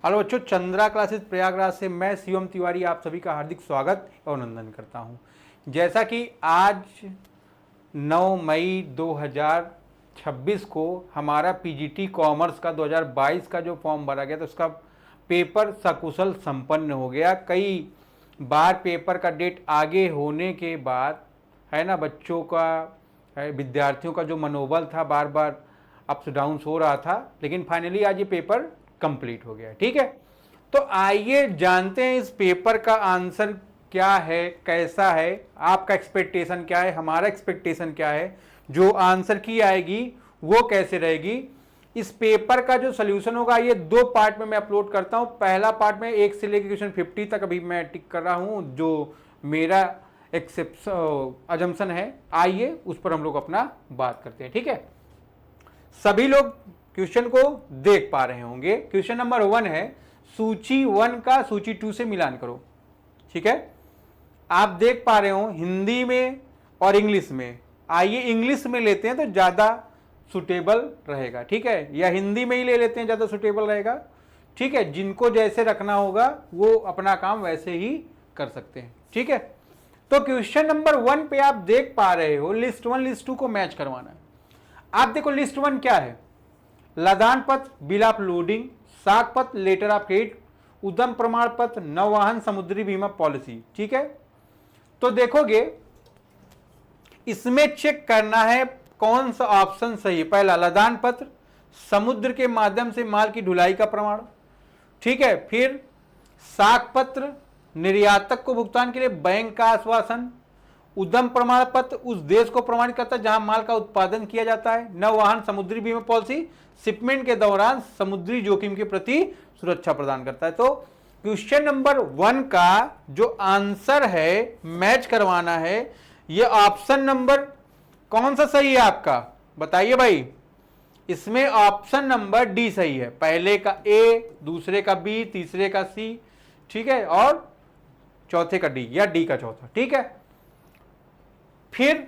Hello बच्चों, Chandra classes Prayagraj से मैं शिवम तिवारी आप सभी का हार्दिक स्वागत और अभिनंदन करता हूं। जैसा कि आज 9 मई 2026 को हमारा पीजीटी कॉमर्स का 2022 का जो फॉर्म भरा गया था उसका पेपर सकुशल संपन्न हो गया। कई बार पेपर का डेट आगे होने के बाद है ना, बच्चों का विद्यार्थियों का जो मनोबल था बार बार अप्स डाउन्स हो रहा था, लेकिन फाइनली आज ये पेपर कंप्लीट हो गया। ठीक है, तो आइए जानते हैं इस पेपर का आंसर क्या है, कैसा है, आपका एक्सपेक्टेशन क्या है, हमारा एक्सपेक्टेशन क्या है, जो आंसर की आएगी वो कैसे रहेगी। इस पेपर का जो सोल्यूशन होगा ये 2 पार्ट में मैं अपलोड करता हूं। पहला पार्ट में 1 से लेकर क्वेश्चन 50 तक अभी मैं टिक कर रहा हूं, जो मेरा अजम्पशन है। आइए उस पर हम लोग अपना बात करते हैं। ठीक है, सभी लोग क्वेश्चन को देख पा रहे होंगे। क्वेश्चन नंबर 1 है, सूची 1 का सूची 2 से मिलान करो। ठीक है, आप देख पा रहे हो हिंदी में और इंग्लिश में। आइए इंग्लिश में लेते हैं तो ज्यादा सुटेबल रहेगा। ठीक है, या हिंदी में ही ले लेते हैं, ज्यादा सुटेबल रहेगा। ठीक है, जिनको जैसे रखना होगा वो अपना काम वैसे ही कर सकते हैं। ठीक है, तो क्वेश्चन नंबर 1 पे आप देख पा रहे हो लिस्ट 1 लिस्ट 2 को मैच करवाना है। आप देखो लिस्ट 1 क्या है, लदान पत्र, बिल ऑफ लोडिंग, साख पत्र, लेटर ऑफ क्रेडिट, उद्यम प्रमाण पत्र, नौवहन, समुद्री बीमा पॉलिसी। ठीक है, तो देखोगे इसमें चेक करना है कौन सा ऑप्शन सही है। पहला लदान पत्र, समुद्र के माध्यम से माल की ढुलाई का प्रमाण। ठीक है, फिर साख पत्र, निर्यातक को भुगतान के लिए बैंक का आश्वासन। उद्यम प्रमाण पत्र उस देश को प्रमाणित करता है जहां माल का उत्पादन किया जाता है। नौवहन, समुद्री बीमा पॉलिसी शिपमेंट के दौरान समुद्री जोखिम के प्रति सुरक्षा प्रदान करता है। तो क्वेश्चन नंबर 1 का जो आंसर है मैच करवाना है, ये ऑप्शन नंबर कौन सा सही है आपका, बताइए भाई। इसमें ऑप्शन नंबर डी सही है। पहले का ए, दूसरे का बी, तीसरे का सी, ठीक है, और चौथे का डी या डी का चौथा। ठीक है, फिर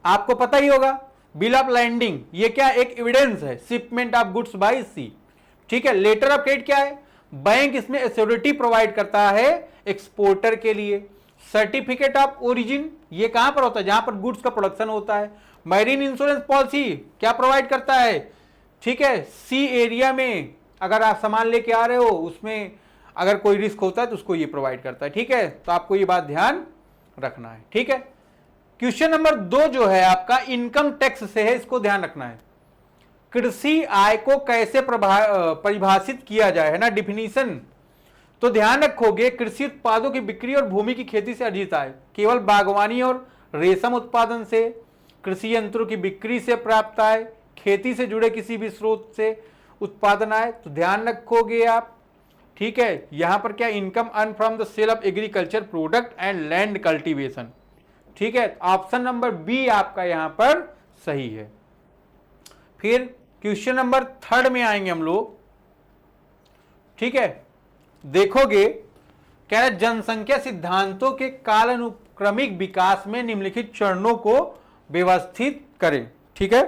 आपको पता ही होगा बिल ऑफ लैंडिंग, ये क्या एक एविडेंस है, शिपमेंट ऑफ गुड्स बाय सी। ठीक है, लेटर ऑफ क्रेडिट क्या है, बैंक इसमें एश्योरिटी प्रोवाइड करता है एक्सपोर्टर के लिए। सर्टिफिकेट ऑफ ओरिजिन ये कहां पर होता है, जहां पर गुड्स का प्रोडक्शन होता है। मैरीन इंश्योरेंस पॉलिसी क्या प्रोवाइड करता है, ठीक है, सी एरिया में अगर आप सामान लेके आ रहे हो उसमें अगर कोई रिस्क होता है तो उसको ये प्रोवाइड करता है। ठीक है, तो आपको ये बात ध्यान रखना है। ठीक है, क्वेश्चन नंबर 2 जो है आपका इनकम टैक्स से है, इसको ध्यान रखना है। कृषि आय को कैसे परिभाषित किया जाए, है ना, डिफिनीशन। तो ध्यान रखोगे कृषि उत्पादों की बिक्री और भूमि की खेती से अर्जित आय, केवल बागवानी और रेशम उत्पादन से, कृषि यंत्रों की बिक्री से प्राप्त आय, खेती से जुड़े किसी भी स्रोत से उत्पादन आय। तो ध्यान रखोगे आप। ठीक है, यहां पर क्या, income earn from the sale of agriculture product and land cultivation. ठीक है, ऑप्शन नंबर बी आपका यहां पर सही है। फिर क्वेश्चन नंबर 3 में आएंगे हम लोग। ठीक है, देखोगे क्या है, जनसंख्या सिद्धांतों के कालानुक्रमिक विकास में निम्नलिखित चरणों को व्यवस्थित करें। ठीक है,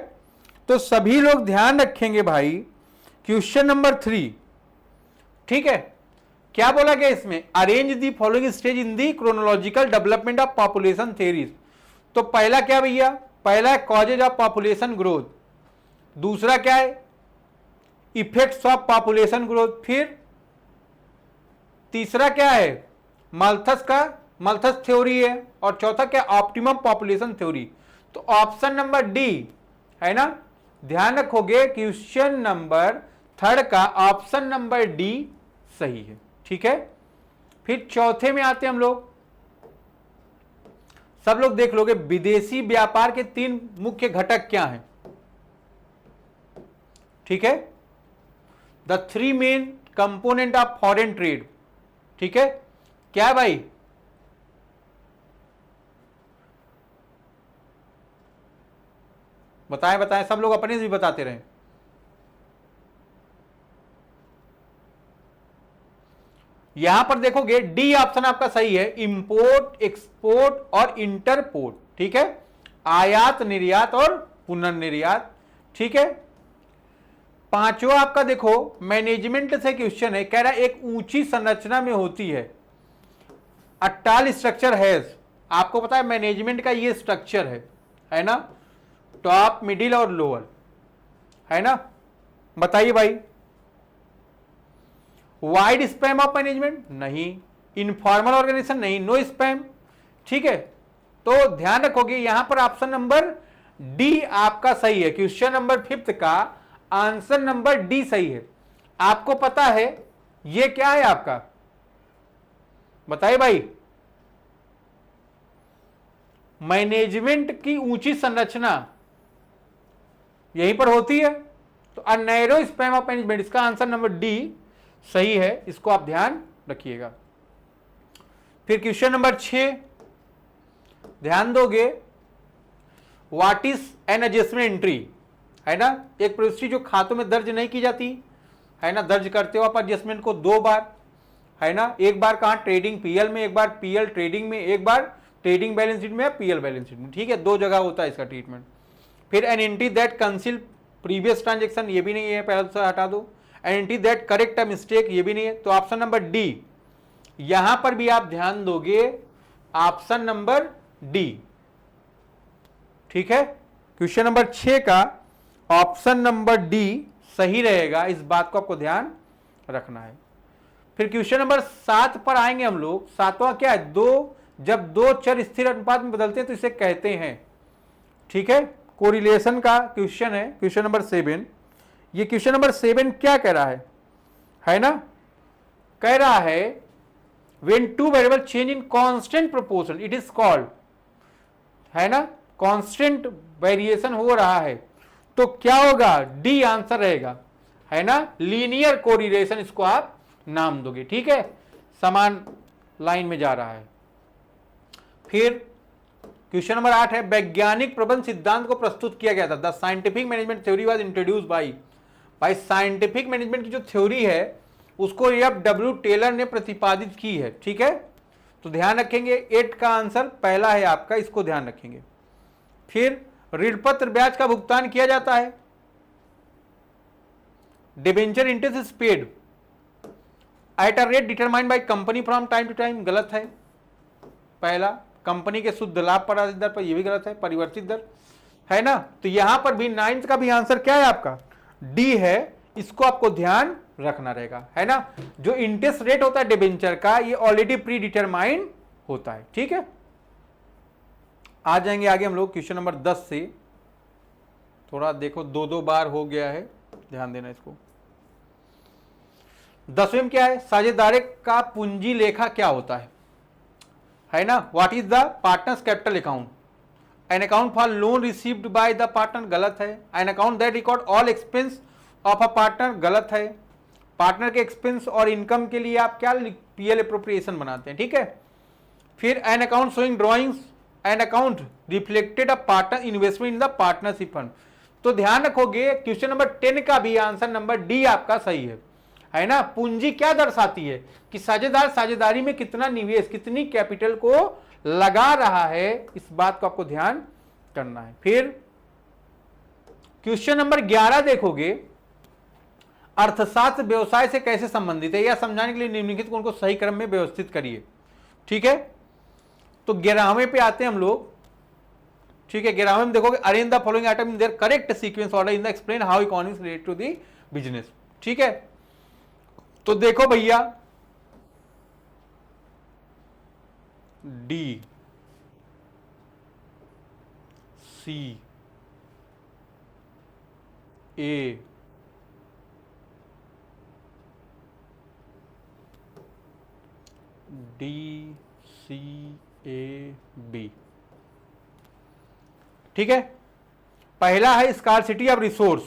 तो सभी लोग ध्यान रखेंगे भाई। क्वेश्चन नंबर 3, ठीक है, क्या बोला गया इसमें, arrange the following stage in the chronological development of population theories. तो पहला क्या भैया, पहला है कॉजेज ऑफ पॉपुलेशन ग्रोथ, दूसरा क्या है इफेक्ट्स ऑफ पॉपुलेशन ग्रोथ, फिर तीसरा क्या है मल्थस थ्योरी है, और चौथा क्या ऑप्टिमम पॉपुलेशन थ्योरी। तो ऑप्शन नंबर डी है ना, ध्यान रखोगे क्वेश्चन नंबर 3 का ऑप्शन नंबर डी सही है। ठीक है, फिर चौथे में आते हैं हम लोग। सब लोग देख लोगे, विदेशी व्यापार के 3 मुख्य घटक क्या हैं। ठीक है, the 3 main component of foreign trade. ठीक है, क्या है भाई, बताएं बताएं, सब लोग अपने से भी बताते रहे। यहां पर देखोगे डी ऑप्शन आपका सही है, इंपोर्ट, एक्सपोर्ट और इंटरपोर्ट। ठीक है, आयात, निर्यात और पुनर्निर्यात। ठीक है, पांचवा आपका देखो मैनेजमेंट से क्वेश्चन है, कह रहा है एक ऊंची संरचना में होती है, अ टॉल स्ट्रक्चर हैज, आपको पता है मैनेजमेंट का ये स्ट्रक्चर है ना, टॉप मिडिल और लोअर, है ना, बताइए भाई। वाइड स्पैम ऑफ मैनेजमेंट नहीं, इनफॉर्मल ऑर्गेनाइजेशन नहीं, नो स्पैम, ठीक है। तो ध्यान रखोगे यहां पर ऑप्शन नंबर डी आपका सही है। क्वेश्चन नंबर 5 का आंसर नंबर डी सही है। आपको पता है ये क्या है आपका, बताइए भाई। मैनेजमेंट की ऊंची संरचना यहीं पर होती है, तो a narrow span of management, इसका आंसर नंबर डी सही है, इसको आप ध्यान रखिएगा। फिर क्वेश्चन नंबर 6 ध्यान दोगे, what is an adjustment entry, है ना, एक प्रविष्टि जो खातों में दर्ज नहीं की जाती, है ना, दर्ज करते हो आप एडजस्टमेंट को 2 बार, है ना, एक बार कहां ट्रेडिंग पीएल में, एक बार पीएल ट्रेडिंग में, एक बार ट्रेडिंग बैलेंस शीट में या पीएल बैलेंस शीट में, ठीक है, 2 जगह होता है इसका ट्रीटमेंट। फिर an entry that conceal previous transaction, ये भी नहीं है, पहले से हटा दो। An entry that correct a mistake, ये भी नहीं है, तो ऑप्शन नंबर डी, यहां पर भी आप ध्यान दोगे ऑप्शन नंबर डी, ठीक है। क्वेश्चन नंबर 6 का ऑप्शन नंबर डी सही रहेगा, इस बात को आपको ध्यान रखना है। फिर क्वेश्चन नंबर 7 पर आएंगे हम लोग। 7वां क्या है, जब दो चर स्थिर अनुपात में बदलते हैं तो इसे कहते हैं, ठीक है, कोरिलेशन का क्वेश्चन है, क्वेश्चन नंबर 7। ये क्वेश्चन नंबर 7 क्या कह रहा है ना, कह रहा है when two variable change in constant proportion it is called, है ना, कांस्टेंट वेरिएशन हो रहा है तो क्या होगा, डी आंसर रहेगा, है ना, लीनियर कोरिलेशन इसको आप नाम दोगे, ठीक है, समान लाइन में जा रहा है। फिर क्वेश्चन नंबर 8 है, वैज्ञानिक प्रबंध सिद्धांत को प्रस्तुत किया गया था, the scientific management theory was introduce by, भाई साइंटिफिक मैनेजमेंट की जो थ्योरी है उसको डब्ल्यू टेलर ने प्रतिपादित की है, ठीक है, तो ध्यान रखेंगे 8 का आंसर पहला है आपका, इसको ध्यान रखेंगे। फिर ऋणपत्र ब्याज का भुगतान किया जाता है, debenture interest is paid at a rate determined by company from time to time, गलत है पहला, कंपनी के शुद्ध लाभ पराजित दर पर, यह भी गलत है, परिवर्तित दर, है ना, तो यहां पर भी 9th का भी आंसर क्या है आपका, डी है, इसको आपको ध्यान रखना रहेगा, है ना। जो इंटरेस्ट रेट होता है डिबेंचर का ये ऑलरेडी प्री डिटरमाइंड होता है, ठीक है। आ जाएंगे आगे हम लोग क्वेश्चन नंबर 10 से, थोड़ा देखो 2 बार हो गया है, ध्यान देना इसको। 10वें में क्या है, साझेदारी का पूंजी लेखा क्या होता है ना, what is the partners capital account, an account for loan received by the partner, गलत है, an account that record all expense of a partner, गलत है, पार्टनर के एक्सपेंस और इनकम के लिए आप क्या पीएल अप्रोप्रिएशन बनाते हैं, ठीक है। फिर an account showing drawings, an account reflected a partner investment in the partnership fund, तो ध्यान रखोगे क्वेश्चन नंबर 10 का भी आंसर नंबर डी आपका सही है ना। पूंजी क्या दर्शाती है कि साझेदार साझेदारी में कितना निवेश, कितनी कैपिटल को लगा रहा है, इस बात को आपको ध्यान करना है। फिर क्वेश्चन नंबर 11 देखोगे, अर्थशास्त्र व्यवसाय से कैसे संबंधित है, यह समझाने के लिए निम्नलिखित को उनको सही क्रम में व्यवस्थित करिए, ठीक है। तो 11वें पे आते हैं हम लोग, ठीक है। 11वें में देखोगे, arrange the following item in their correct sequence order in the explain how economics relate to the business, ठीक है। तो देखो भैया, D, C, A, D, C, A, B, ठीक है। पहला है स्कार्सिटी ऑफ रिसोर्स,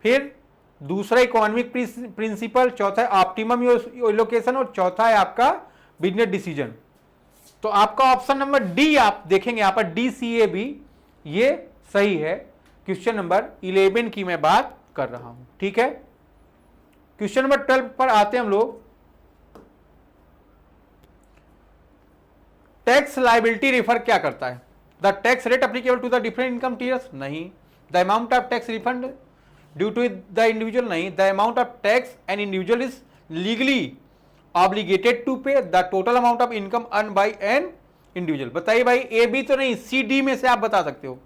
फिर दूसरा इकोनॉमिक प्रिंसिपल, चौथा है ऑप्टिमम एलोकेशन और चौथा है आपका बिजनेस डिसीजन। तो आपका ऑप्शन नंबर डी आप देखेंगे यहां पर, डी, सी, ए, बी, ये सही है। क्वेश्चन नंबर 11 की मैं बात कर रहा हूं, ठीक है। क्वेश्चन नंबर 12 पर आते हैं हम लोग। टैक्स लायबिलिटी रेफर क्या करता है, the tax rate applicable to the different income tiers, नहीं, the amount of tax refund, due to the individual नहीं, the amount of tax an individual is legally obligated to pay the total amount of income earn by an individual. बताइए भाई, A B तो नहीं, C D में से आप बता सकते हो।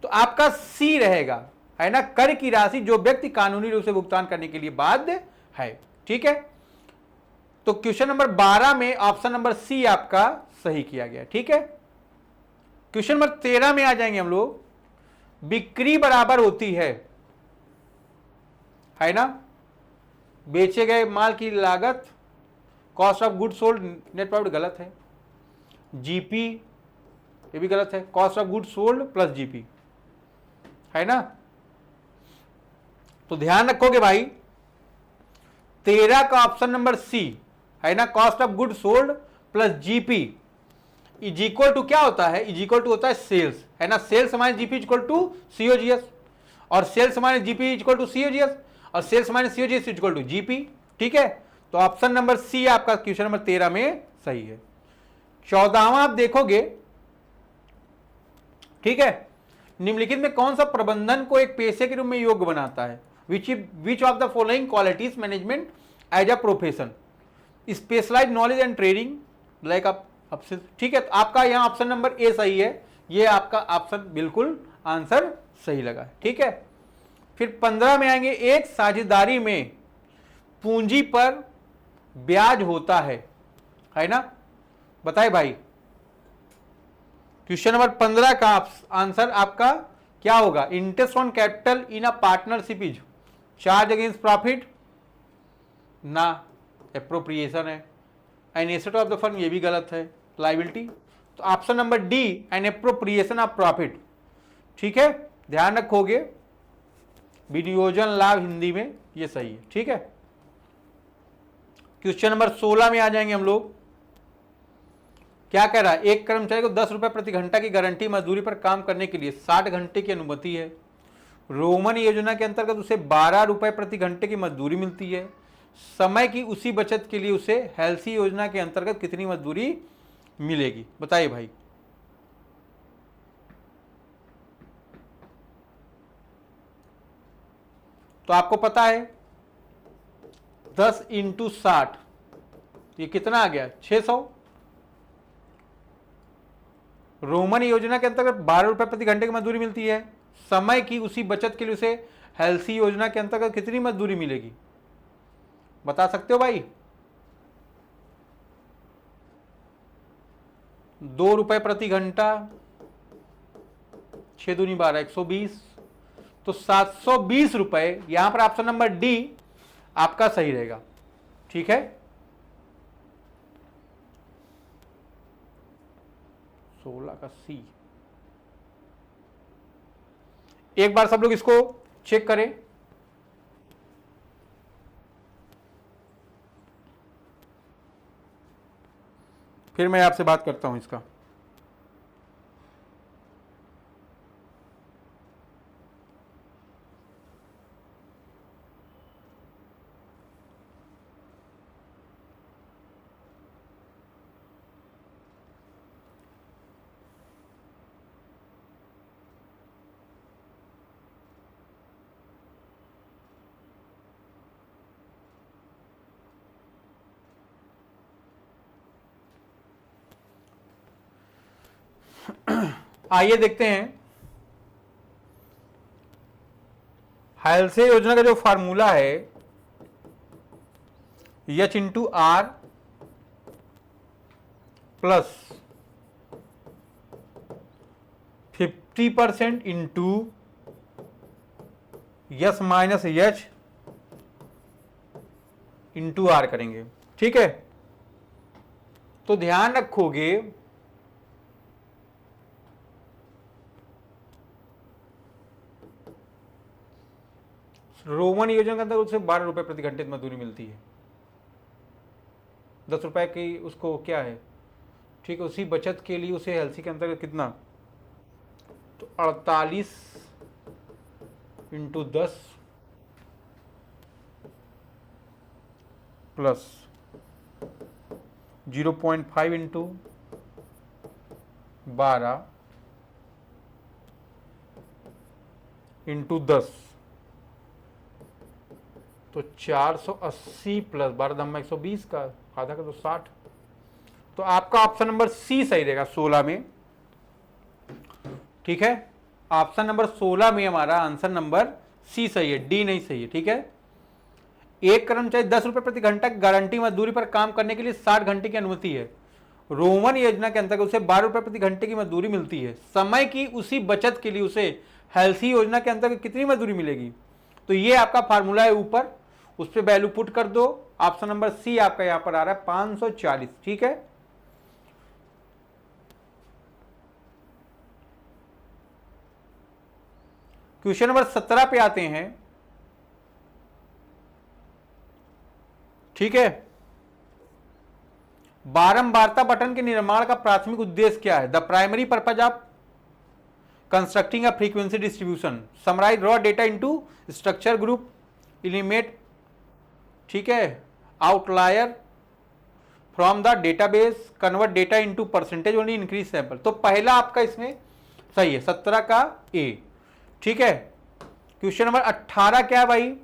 तो आपका सी रहेगा, है ना, कर की राशि जो व्यक्ति कानूनी रूप से भुगतान करने के लिए बाध्य है। ठीक है, तो क्वेश्चन नंबर 12 में ऑप्शन नंबर सी आपका सही किया गया। ठीक है, क्वेश्चन नंबर 13 में आ जाएंगे हम लोग। बिक्री बराबर होती है ना, बेचे गए माल की लागत, cost of good sold, net profit गलत है, जीपी ये भी गलत है, cost of good sold plus GP, है ना। तो ध्यान रखोगे भाई, 13 का ऑप्शन नंबर सी, है ना, cost of good sold plus GP is equal to क्या होता है, इज इक्वल टू होता है सेल्स, है ना। Sales minus GP equal to COGS, और sales minus GP equal to COGS, और sales minus COGS equal to GP. ठीक है, तो ऑप्शन नंबर सी आपका क्वेश्चन नंबर 13 में सही है। 14वां आप देखोगे, ठीक है, निम्नलिखित में कौन सा प्रबंधन को एक पेशे के रूप में योग्य बनाता है, which of the following qualities management as a profession, specialise knowledge and training like आप। ठीक है, तो आपका यहां ऑप्शन नंबर ए सही है, ये आपका ऑप्शन बिल्कुल आंसर सही लगा। ठीक है, फिर 15 में आएंगे, एक साझेदारी में पूंजी पर ब्याज होता है ना। बताए भाई, क्वेश्चन नंबर 15 का आंसर आपका क्या होगा, interest on capital in a partnership is charge against profit ना, एप्रोप्रिएशन है, an asset of the firm ये भी गलत है, लाइबिलिटी। तो option number D, an appropriation of profit. ठीक है, ध्यान रखोगे, विनियोजन लाभ हिंदी में ये सही है। ठीक है, क्वेश्चन नंबर 16 में आ जाएंगे हम लोग। क्या कह रहा है, एक कर्मचारी को 10 रुपए प्रति घंटा की गारंटी मजदूरी पर काम करने के लिए 60 घंटे की अनुमति है। रोमन योजना के अंतर्गत उसे 12 रुपए प्रति घंटे की मजदूरी मिलती है। समय की उसी बचत के लिए उसे हेल्सी योजना के अंतर्गत कितनी मजदूरी मिलेगी, बताइए भाई। तो आपको पता है 10 × 60 ये कितना आ गया, 600। रोमन योजना के अंतर्गत 12 रुपए प्रति घंटे की मजदूरी मिलती है। समय की उसी बचत के लिए उसे हेल्सी योजना के अंतर्गत कितनी मजदूरी मिलेगी, बता सकते हो भाई। 2 रुपए प्रति घंटा, 6 दूनी 12, 120, तो 720 रुपए। यहां पर ऑप्शन नंबर डी आपका सही रहेगा। ठीक है, 16 का सी। एक बार सब लोग इसको चेक करें। फिर मैं आपसे बात करता हूं इसका। आइए देखते हैं, हेल्से योजना का जो फार्मूला है H × R plus 50% into yes minus H into R करेंगे। ठीक है, तो ध्यान रखोगे, रोमन योजना के अंदर उसे 12 रुपए प्रति घंटे मजदूरी मिलती है। 10 रुपए की उसको क्या है, ठीक है, उसी बचत के लिए उसे हेल्सी के अंतर्गत कितना, तो 48 × 10 प्लस 0.5 × 12 × 10 तो 480 प्लस 12 120 का आधा का तो 60। तो आपका ऑप्शन नंबर सी सही रहेगा 16 में। ठीक है, ऑप्शन नंबर 16 में हमारा आंसर नंबर सी सही है, डी नहीं सही है। ठीक है, एक कर्मचारी 10 रुपए प्रति घंटा गारंटी मजदूरी पर काम करने के लिए 60 घंटे की अनुमति है। रोमन योजना के अंतर्गत उसे 12 रुपए प्रति घंटे की मजदूरी मिलती है। समय की उसी बचत के लिए उसे हेल्थी योजना के अंतर्गत कितनी मजदूरी मिलेगी? तो ये आपका फार्मूला है ऊपर, उस पर वैल्यू पुट कर दो। ऑप्शन नंबर सी आपका यहां पर आ रहा है 540। ठीक है, क्वेश्चन नंबर 17 पे आते हैं। ठीक है, बारंबारता बटन के निर्माण का प्राथमिक उद्देश्य क्या है? The primary purpose of constructing a frequency distribution, summarise raw data into structure group, eliminate, ठीक है, outlier from the database, convert data into percentage only, increase sample. तो पहला आपका इसमें सही है, 17 का ए। ठीक है, क्वेश्चन नंबर 18 क्या है भाई?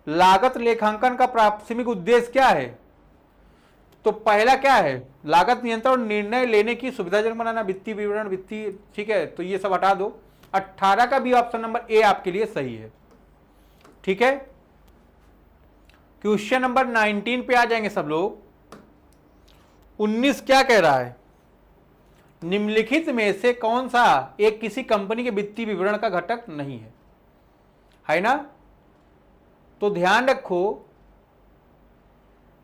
लागत लेखांकन का प्राथमिक उद्देश्य क्या है? तो पहला क्या है? लागत नियंत्रण और निर्णय लेने की सुविधाजनक बनाना, वित्तीय विवरण, वित्तीय। ठीक है, तो ये सब हटा दो। 18 का भी ऑप्शन नंबर ए आपके लिए सही है। ठीक है, क्वेश्चन नंबर 19 पे आ जाएंगे सब लोग। 19 क्या कह रहा है? निम्नलिखित में से कौन सा एक किसी कंपनी के वित्तीय विवरण का घटक नहीं है ना? तो ध्यान रखो,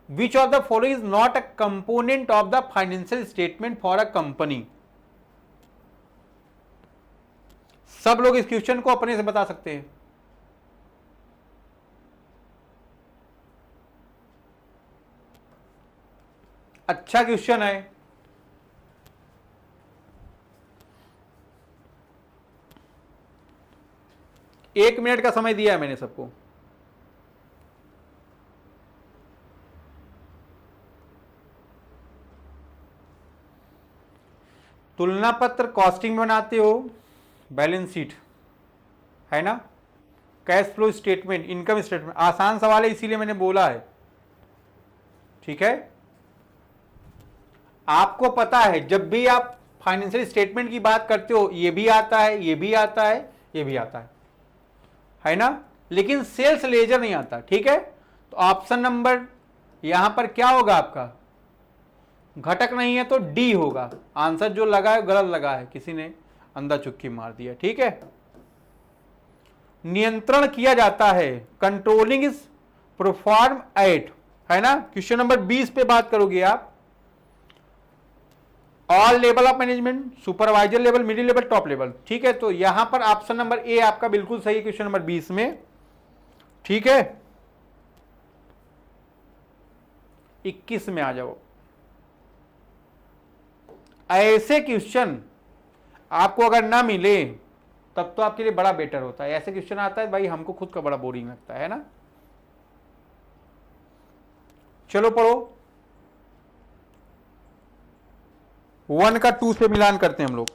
विच of the following is not a component of the financial statement for a company. सब लोग इस क्वेश्चन को अपने से बता सकते हैं। अच्छा क्वेश्चन है। एक मिनट का समय दिया है मैंने सबको। तुलना पत्र कॉस्टिंग में बनाते हो, बैलेंस शीट है ना, cash flow statement, income statement. आसान सवाल है इसीलिए मैंने बोला है। ठीक है, आपको पता है जब भी आप फाइनेंशियल स्टेटमेंट की बात करते हो, ये भी आता है, ये भी आता है, ये भी आता है ना, लेकिन सेल्स लेजर नहीं आता। ठीक है, तो ऑप्शन नंबर यहां पर क्या होगा आपका? घटक नहीं है तो डी होगा। आंसर जो लगा है गलत लगा है, किसी ने अंधा चुक्की मार दिया। ठीक है, नियंत्रण किया जाता है, कंट्रोलिंग इज परफॉर्म एट, है ना। क्वेश्चन नंबर 20 पे बात करोगे आप। All level of management, supervisor level, middle level, top level. ठीक है, तो यहां पर ऑप्शन नंबर ए आपका बिल्कुल सही है क्वेश्चन नंबर 20 में। ठीक है, 21 में आ जाओ। ऐसे क्वेश्चन आपको अगर ना मिले तब तो आपके लिए बड़ा बेटर होता है। ऐसे क्वेश्चन आता है भाई, हमको खुद का बड़ा बोरिंग लगता है ना। चलो पढ़ो, 1 का 2 से मिलान करते हैं हम लोग।